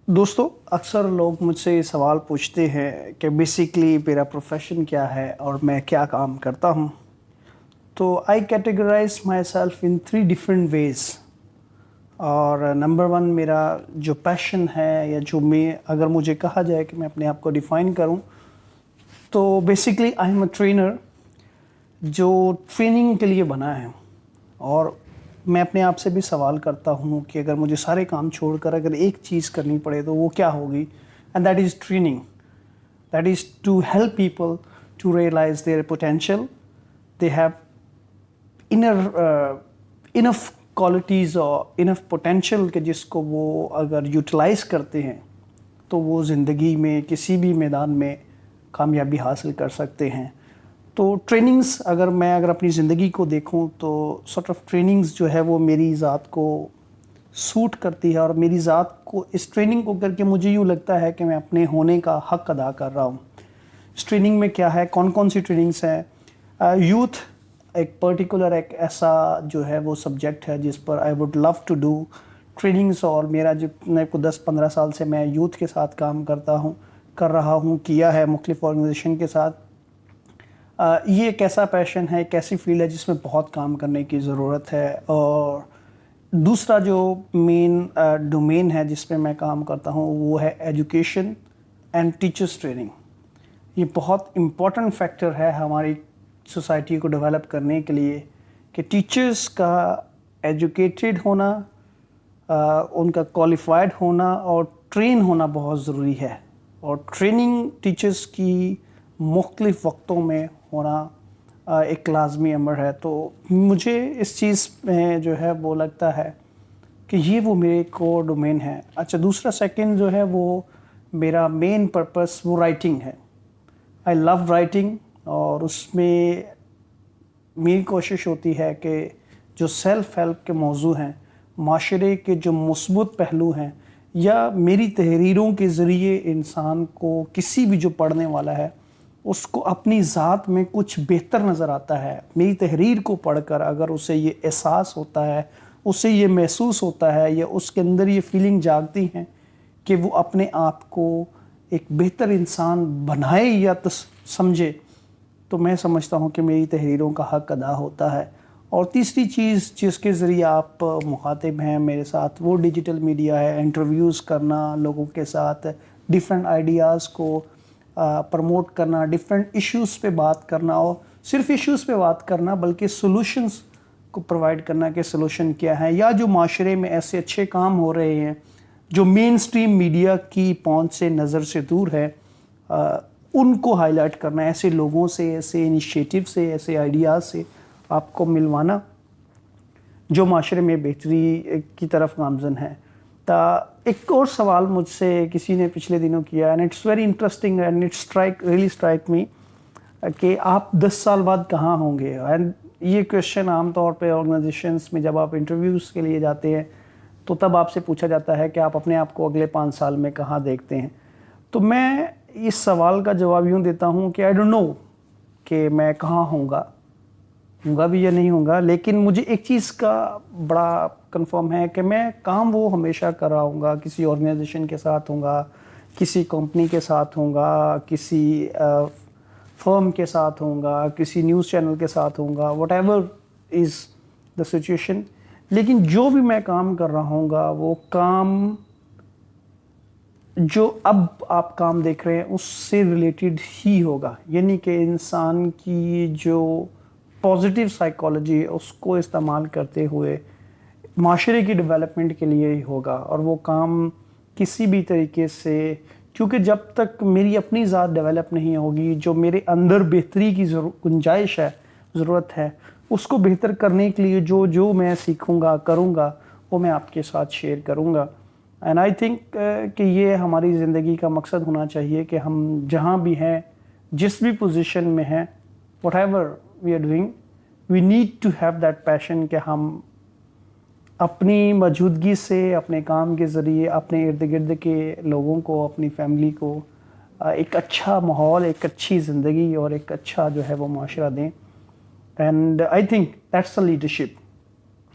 दोस्तों, अक्सर लोग मुझसे ये सवाल पूछते हैं कि बेसिकली मेरा प्रोफेशन क्या है और मैं क्या काम करता हूँ। तो I categorize myself in 3 different ways. और नंबर वन, मेरा जो पैशन है या जो मैं अगर मुझे कहा जाए कि मैं अपने आप को डिफ़ाइन करूँ, तो basically I am a trainer जो ट्रेनिंग के लिए बना है। और मैं अपने आप से भी सवाल करता हूँ कि अगर मुझे सारे काम छोड़कर अगर एक चीज़ करनी पड़े तो वो क्या होगी, and that is training. That is to help people to realise their potential. They have enough qualities और इनफ पोटेंशियल कि जिसको वो अगर यूटिलाइज करते हैं तो वो ज़िंदगी में किसी भी मैदान में कामयाबी हासिल कर सकते हैं। तो ट्रेनिंग्स अगर अपनी ज़िंदगी को देखूं तो सॉर्ट ऑफ ट्रेनिंग्स जो है वो मेरी ज़ात को सूट करती है, और मेरी ज़ात को इस ट्रेनिंग को करके मुझे यूँ लगता है कि मैं अपने होने का हक़ अदा कर रहा हूँ। इस ट्रेनिंग में क्या है, कौन कौन सी ट्रेनिंग्स हैं। यूथ एक पर्टिकुलर एक ऐसा जो है वो सब्जेक्ट है जिस पर I would love to do trainings. और मेरा जितने को 10-15 साल से मैं यूथ के साथ काम कर रहा हूँ, किया है मुख्तलिफ ऑर्गेनाइजेशन के साथ। ये एक ऐसा पैशन है, एक ऐसी फील्ड है जिसमें बहुत काम करने की ज़रूरत है। और दूसरा जो मेन डोमेन है जिस पे मैं काम करता हूँ वो है एजुकेशन एंड टीचर्स ट्रेनिंग। ये बहुत इम्पॉर्टेंट फैक्टर है हमारी सोसाइटी को डेवलप करने के लिए कि टीचर्स का एजुकेटेड होना, उनका क्वालिफाइड होना और ट्रेन होना बहुत ज़रूरी है। और ट्रेनिंग टीचर्स की मुख्तलिफ़ वक्तों में होना एक लाजमी अमर है। तो मुझे इस चीज़ में जो है वो लगता है कि ये वो मेरे कोर डोमेन है। अच्छा, दूसरा सेकंड जो है वो मेरा मेन पर्पस वो राइटिंग है। आई लव राइटिंग, और उसमें मेरी कोशिश होती है कि जो सेल्फ़ हेल्प के मौजू हैं, माशरे के जो मुस्बत पहलू हैं, या मेरी तहरीरों के ज़रिए इंसान को किसी भी जो पढ़ने वाला है उसको अपनी ज़ात में कुछ बेहतर नज़र आता है। मेरी तहरीर को पढ़कर अगर उसे ये एहसास होता है, उसे ये महसूस होता है, या उसके अंदर ये फीलिंग जागती हैं कि वो अपने आप को एक बेहतर इंसान बनाए या तो समझे, तो मैं समझता हूँ कि मेरी तहरीरों का हक़ अदा होता है। और तीसरी चीज़ जिसके ज़रिए आप मुखातिब हैं मेरे साथ वो डिजिटल मीडिया है। इंटरव्यूज़ करना, लोगों के साथ डिफरेंट आइडियाज़ को प्रमोट करना, डिफरेंट इश्यूज़ पे बात करना, और सिर्फ इश्यूज़ पे बात करना बल्कि सॉल्यूशंस को प्रोवाइड करना कि सॉल्यूशन क्या है, या जो माशरे में ऐसे अच्छे काम हो रहे हैं जो मेन स्ट्रीम मीडिया की पहुंच से नज़र से दूर है, उनको हाईलाइट करना, ऐसे लोगों से, ऐसे इनिशिएटिव से, ऐसे आइडियाज़ से आपको मिलवाना जो माशरे में बेहतरी की तरफ गामज़न है। एक और सवाल मुझसे किसी ने पिछले दिनों किया, and it's very interesting and it's really strike मी कि आप 10 साल बाद कहाँ होंगे। एंड ये क्वेश्चन आमतौर पे ऑर्गेनाइजेशंस में जब आप इंटरव्यूज़ के लिए जाते हैं तो तब आपसे पूछा जाता है कि आप अपने आप को अगले 5 साल में कहाँ देखते हैं। तो मैं इस सवाल का जवाब यूँ देता हूँ कि आई डोंट नो कि मैं कहाँ होऊंगा भी या नहीं होऊंगा, लेकिन मुझे एक चीज़ का बड़ा कंफर्म है कि मैं काम वो हमेशा कर रहा हूँगा, किसी ऑर्गेनाइजेशन के साथ होऊंगा, किसी कंपनी के साथ होऊंगा, किसी फर्म के साथ होऊंगा, किसी न्यूज़ चैनल के साथ होऊंगा, व्हाटएवर इज़ द सिचुएशन। लेकिन जो भी मैं काम कर रहा हूँगा वो काम जो अब आप काम देख रहे हैं उससे रिलेटेड ही होगा। यानी कि इंसान की जो पॉजिटिव साइकोलॉजी है उसको इस्तेमाल करते हुए माशरे की डेवलपमेंट के लिए ही होगा। और वो काम किसी भी तरीके से, क्योंकि जब तक मेरी अपनी ज़ात डेवलप नहीं होगी, जो मेरे अंदर बेहतरी की गुंजाइश है, ज़रूरत है, उसको बेहतर करने के लिए जो जो मैं सीखूँगा, करूँगा, वो मैं आपके साथ शेयर करूँगा। एंड आई थिंक कि ये हमारी ज़िंदगी का मकसद होना चाहिए कि हम जहाँ भी हैं, जिस भी पोजीशन में हैं, whatever we are doing, we need to have that passion कि हम अपनी मौजूदगी से, अपने काम के ज़रिए, अपने इर्द गिर्द के लोगों को, अपनी फैमिली को एक अच्छा माहौल, एक अच्छी ज़िंदगी और एक अच्छा जो है वो माशरा दें। And I think that's the leadership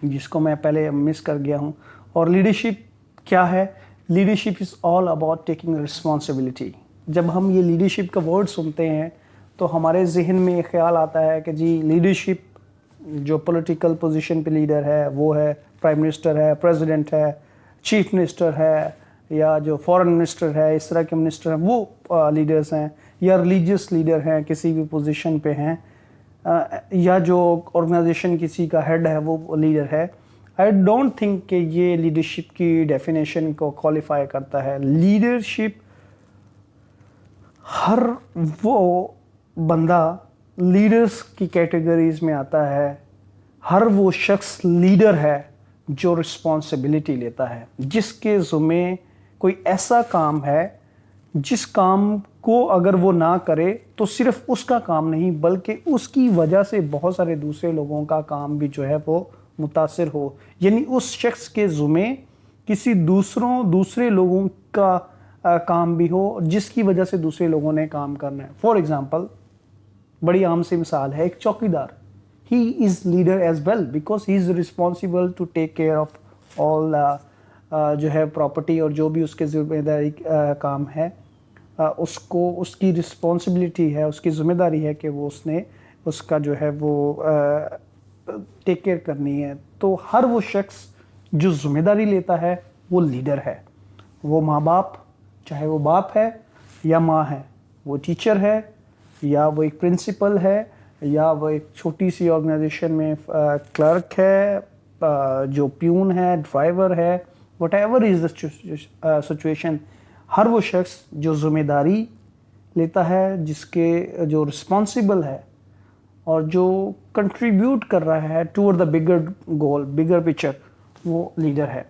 जिसको मैं पहले मिस कर गया हूँ। और लीडरशिप क्या है? Leadership is all about taking responsibility. جب ہم یہ لیڈرشپ کا ورڈ سنتے ہیں تو ہمارے ذہن میں ایک خیال آتا ہے کہ جی لیڈرشپ جو پولیٹیکل پوزیشن پہ لیڈر ہے وہ ہے پرائم منسٹر ہے, پریزیڈنٹ ہے, چیف منسٹر ہے, یا جو فورن منسٹر ہے, اس طرح کے منسٹر ہیں وہ لیڈرز ہیں, یا ریلیجیس لیڈر ہیں کسی بھی پوزیشن پہ ہیں, یا جو آرگنائزیشن کسی کا ہیڈ ہے وہ لیڈر ہے. آئی ڈونٹ تھنک کہ یہ لیڈرشپ کی ڈیفینیشن کو کوالیفائی کرتا ہے. لیڈرشپ ہر وہ بندہ لیڈرز کی کیٹیگریز میں آتا ہے, ہر وہ شخص لیڈر ہے جو رسپانسبلٹی لیتا ہے, جس کے ذمے کوئی ایسا کام ہے جس کام کو اگر وہ نہ کرے تو صرف اس کا کام نہیں بلکہ اس کی وجہ سے بہت سارے دوسرے لوگوں کا کام بھی جو ہے وہ متاثر ہو. یعنی اس شخص کے ذمے کسی دوسرے لوگوں کا کام بھی ہو جس کی وجہ سے دوسرے لوگوں نے کام کرنا ہے. فار ایگزامپل بڑی عام سی مثال ہے ایک چوکیدار. He is leader as well because he is responsible to take care of all جو ہے پراپرٹی, اور جو بھی اس کے ذمہ داری کام ہے اس کو اس کی رسپانسبلٹی ہے, اس کی ذمہ داری ہے کہ وہ اس نے اس کا جو ہے وہ ٹیک کیئر کرنی ہے. تو ہر وہ شخص جو ذمہ داری لیتا ہے وہ لیڈر ہے. وہ ماں باپ, چاہے وہ باپ ہے یا ماں ہے, وہ ٹیچر ہے یا وہ ایک پرنسپل ہے, یا وہ ایک چھوٹی سی آرگنائزیشن میں کلرک ہے, جو پیون ہے, ڈرائیور ہے, whatever is the situation, ہر وہ شخص جو ذمہ داری لیتا ہے, جس کے جو رسپانسبل ہے اور جو کنٹریبیوٹ کر رہا ہے toward the bigger goal, bigger picture, وہ لیڈر ہے.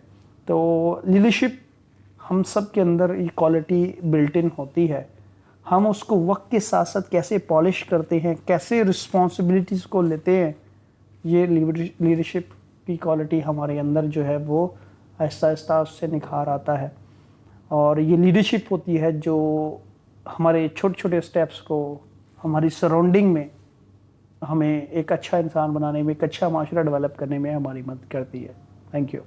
تو لیڈرشپ ہم سب کے اندر یہ کوالٹی بلٹ ان ہوتی ہے. ہم اس کو وقت کے ساتھ ساتھ کیسے پالش کرتے ہیں, کیسے رسپانسبلٹیز کو لیتے ہیں, یہ لیڈرشپ کی کوالٹی ہمارے اندر جو ہے وہ آہستہ آہستہ اس سے نکھار آتا ہے. اور یہ لیڈرشپ ہوتی ہے جو ہمارے چھوٹے چھوٹے اسٹیپس کو ہماری سراؤنڈنگ میں ہمیں ایک اچھا انسان بنانے میں, ایک اچھا معاشرہ ڈیولپ کرنے میں ہماری مدد کرتی ہے. Thank you.